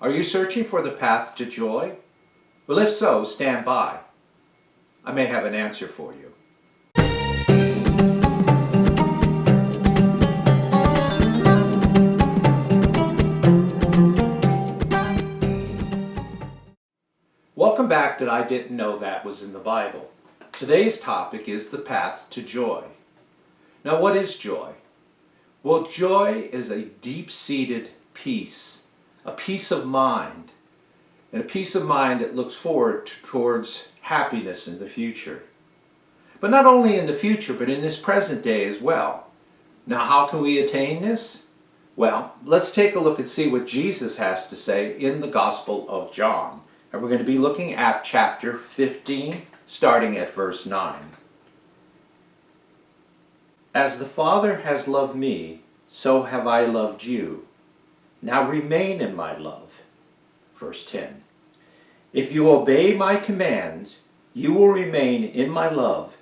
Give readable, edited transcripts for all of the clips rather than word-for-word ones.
Are you searching for the path to joy? Well, if so, stand by. I may have an answer for you. Welcome back to I Didn't Know That Was in the Bible. Today's topic is the path to joy. Now, what is joy? Well, joy is a deep-seated peace, a peace of mind, and a peace of mind that looks forward towards happiness in the future. But not only in the future, but in this present day as well. Now, how can we attain this? Well, let's take a look and see what Jesus has to say in the Gospel of John. And we're going to be looking at chapter 15, starting at verse 9. As the Father has loved me, so have I loved you. Now remain in my love. Verse 10. If you obey my commands, you will remain in my love,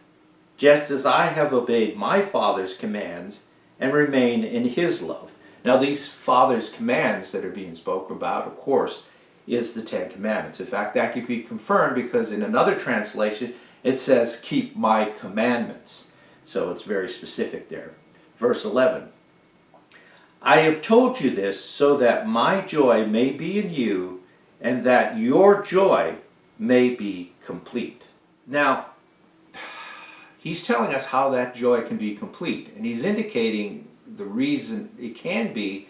just as I have obeyed my Father's commands and remain in his love. Now these Father's commands that are being spoken about, of course, is the Ten Commandments. In fact, that could be confirmed because in another translation it says, keep my commandments. So it's very specific there. Verse 11. I have told you this so that my joy may be in you and that your joy may be complete. Now, he's telling us how that joy can be complete, and he's indicating the reason it can be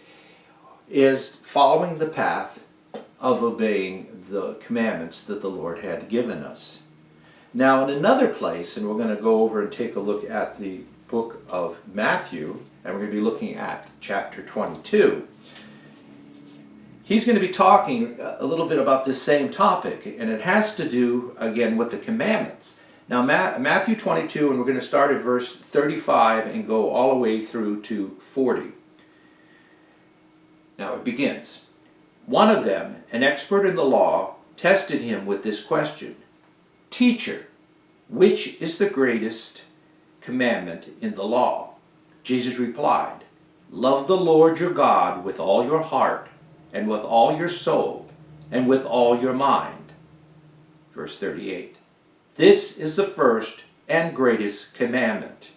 is following the path of obeying the commandments that the Lord had given us. Now, in another place, and we're going to go over and take a look at the book of Matthew, and we're going to be looking at chapter 22. He's going to be talking a little bit about this same topic, and it has to do, again, with the commandments. Now, Matthew 22, and we're going to start at verse 35 and go all the way through to 40. Now, it begins. One of them, an expert in the law, tested him with this question. Teacher, which is the greatest commandment in the law? Jesus replied, love the Lord your God with all your heart, and with all your soul, and with all your mind. Verse 38. This is the first and greatest commandment.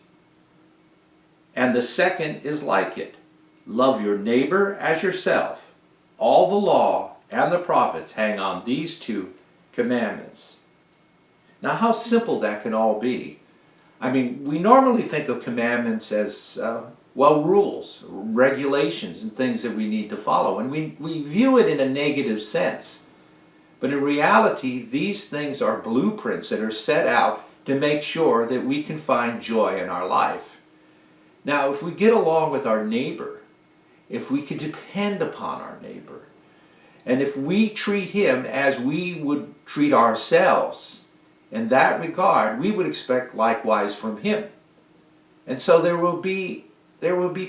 And the second is like it. Love your neighbor as yourself. All the law and the prophets hang on these two commandments. Now, how simple that can all be. I mean, we normally think of commandments as, rules, regulations, and things that we need to follow. And we view it in a negative sense. But in reality, these things are blueprints that are set out to make sure that we can find joy in our life. Now, if we get along with our neighbor, if we can depend upon our neighbor, and if we treat him as we would treat ourselves, in that regard, we would expect likewise from him. And so there will be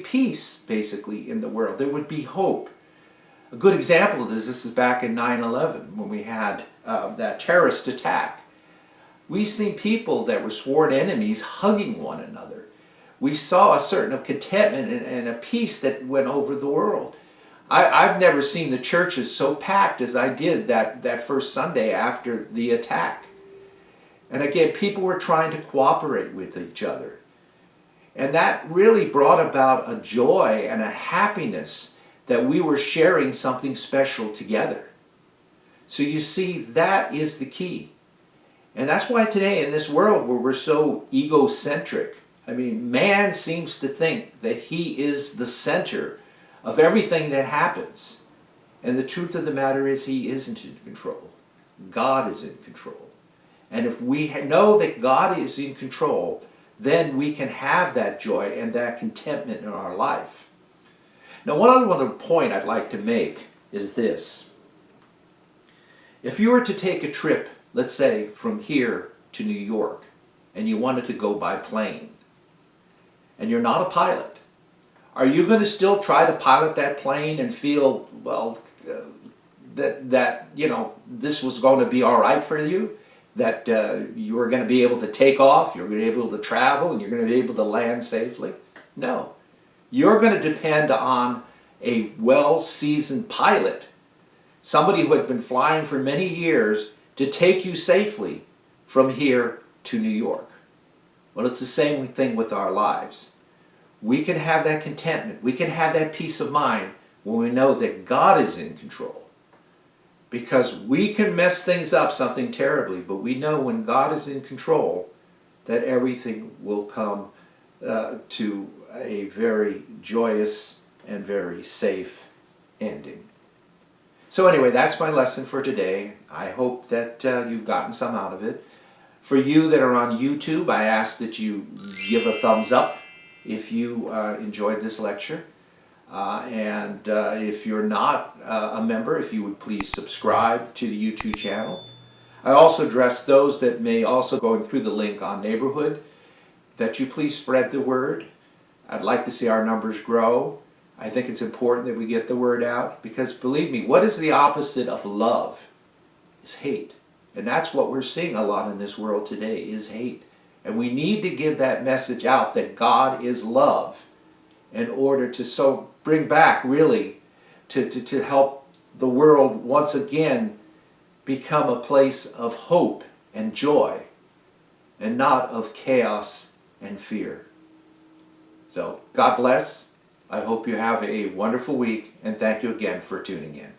peace, basically, in the world. There would be hope. A good example of this is back in 9/11, when we had that terrorist attack. We've seen people that were sworn enemies hugging one another. We saw a certain contentment and a peace that went over the world. I've never seen the churches so packed as I did that first Sunday after the attack. And again, people were trying to cooperate with each other. And that really brought about a joy and a happiness that we were sharing something special together. So you see, that is the key. And that's why today in this world where we're so egocentric, I mean, man seems to think that he is the center of everything that happens. And the truth of the matter is he isn't in control. God is in control. And if we know that God is in control, then we can have that joy and that contentment in our life. Now, one other point I'd like to make is this. If you were to take a trip, let's say from here to New York, and you wanted to go by plane, and you're not a pilot, are you going to still try to pilot that plane and feel, that this was going to be all right for you? That you were going to be able to take off, you're going to be able to travel, and you're going to be able to land safely? No. You're going to depend on a well-seasoned pilot somebody who had been flying for many years to take you safely from here to New York. Well, it's the same thing with our lives. We can have that contentment. We can have that peace of mind when we know that God is in control. Because we can mess things up something terribly, but we know when God is in control that everything will come to a very joyous and very safe ending. So anyway, that's my lesson for today. I hope that you've gotten some out of it. For you that are on YouTube, I ask that you give a thumbs up if you enjoyed this lecture. And if you're not a member, if you would please subscribe to the YouTube channel. I also address those that may also go through the link on Neighborhood, that you please spread the word. I'd like to see our numbers grow. I think it's important that we get the word out, because believe me, what is the opposite of love? Is hate. And that's what we're seeing a lot in this world today, is hate. And we need to give that message out that God is love, in order to so bring back, really, to help the world once again become a place of hope and joy, and not of chaos and fear. So, God bless. I hope you have a wonderful week, and thank you again for tuning in.